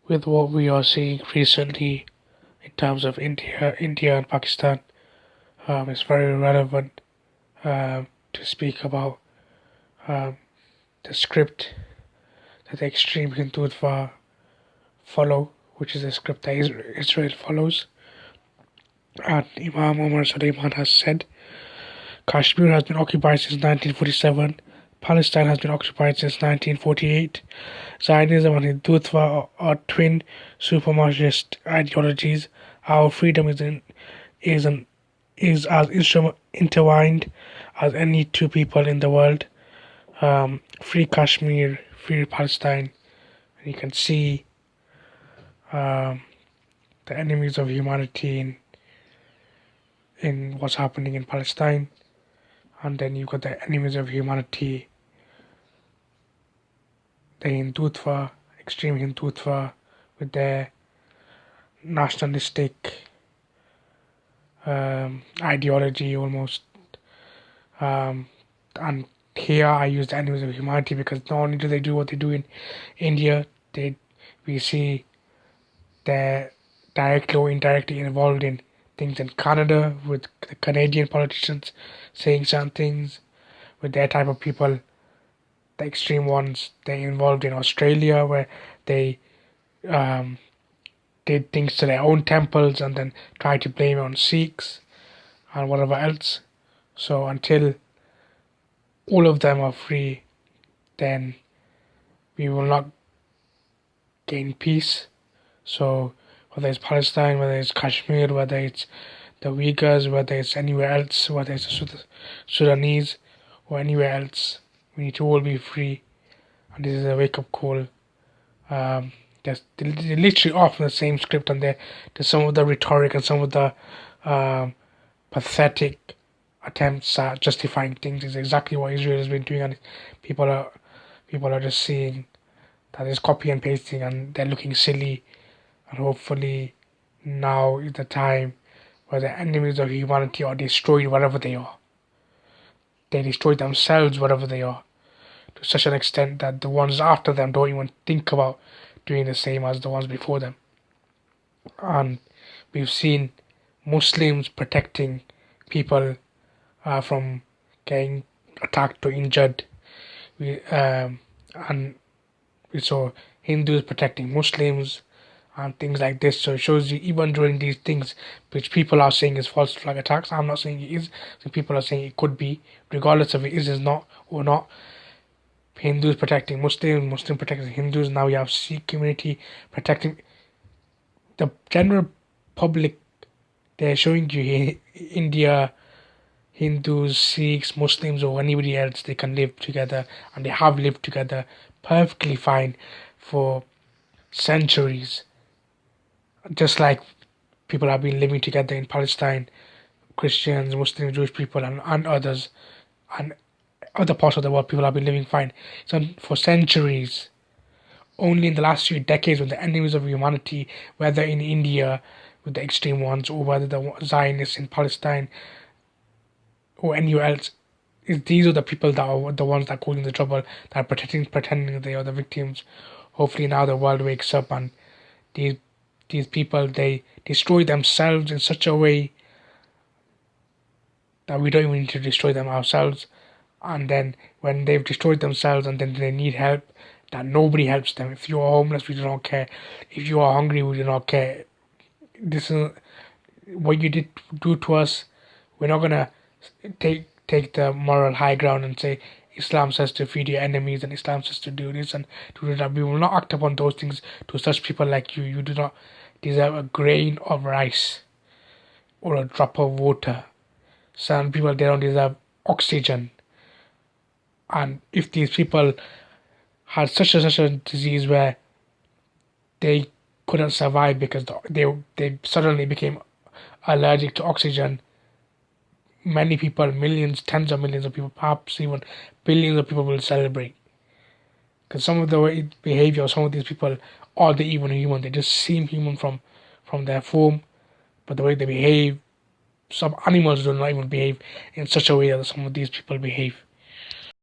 with what we are seeing recently in terms of India and Pakistan. It's very relevant to speak about um, the script that the extreme hindutva follow, which is the script that Israel follows. And Imām Omar Suleiman has said, Kashmir has been occupied since 1947. Palestine has been occupied since 1948. Zionism and Hindutva are twin supremacist ideologies. Our freedom is as intertwined as any two people in the world. Free Kashmir, free Palestine. And you can see um, the enemies of humanity in what's happening in Palestine. And then you've got the enemies of humanity, the Hindutva, extreme Hindutva, with their nationalistic ideology almost. And here I use the enemies of humanity because not only do they do what they do in India, we see they're directly or indirectly involved in things in Canada with the Canadian politicians saying certain things with their type of people. The extreme ones, they're involved in Australia where they did things to their own temples and then tried to blame it on Sikhs and whatever else. So until all of them are free, then we will not gain peace. So whether it's Palestine, whether it's Kashmir, whether it's the Uyghurs, whether it's anywhere else, whether it's the Sudanese or anywhere else, we need to all be free. And this is a wake-up call. They're literally off the same script, and there's some of the rhetoric and some of the pathetic attempts at justifying things is exactly what Israel has been doing, and people are just seeing that it's copy and pasting, and they're looking silly. And hopefully, now is the time where the enemies of humanity are destroyed wherever they are. They destroy themselves wherever they are, to such an extent that the ones after them don't even think about doing the same as the ones before them. And we've seen Muslims protecting people from getting attacked or injured. And we saw Hindus protecting Muslims and things like this. So it shows you even during these things, which people are saying is false flag attacks. I'm not saying it is. So people are saying it could be, regardless of it is not or not. Hindus protecting Muslims, Muslims protecting Hindus. Now you have Sikh community protecting the general public. They're showing you India, Hindus, Sikhs, Muslims, or anybody else, they can live together, and they have lived together perfectly fine for centuries. Just like people have been living together in Palestine, Christians, Muslims, Jewish people, and others, and other parts of the world, people have been living fine. So for centuries, only in the last few decades, when the enemies of humanity, whether in India with the extreme ones, or whether the Zionists in Palestine, or anywhere else, these are the people that are the ones that are causing the trouble, that are pretending they are the victims. Hopefully now the world wakes up, and these people, they destroy themselves in such a way that we don't even need to destroy them ourselves. And then when they've destroyed themselves and then they need help, that nobody helps them. If you are homeless, we do not care. If you are hungry, we do not care. This is what you did do to us. We're not gonna take the moral high ground and say Islam says to feed your enemies and Islam says to do this and to do that. We will not act upon those things to such people like you. You do not deserve a grain of rice or a drop of water. Some people, they don't deserve oxygen. And if these people had such a disease where they couldn't survive because they suddenly became allergic to oxygen, many people, millions, tens of millions of people, perhaps even billions of people will celebrate. Because some of the behavior of some of these people, are they even human? They just seem human from their form, but the way they behave, some animals do not even behave in such a way that some of these people behave.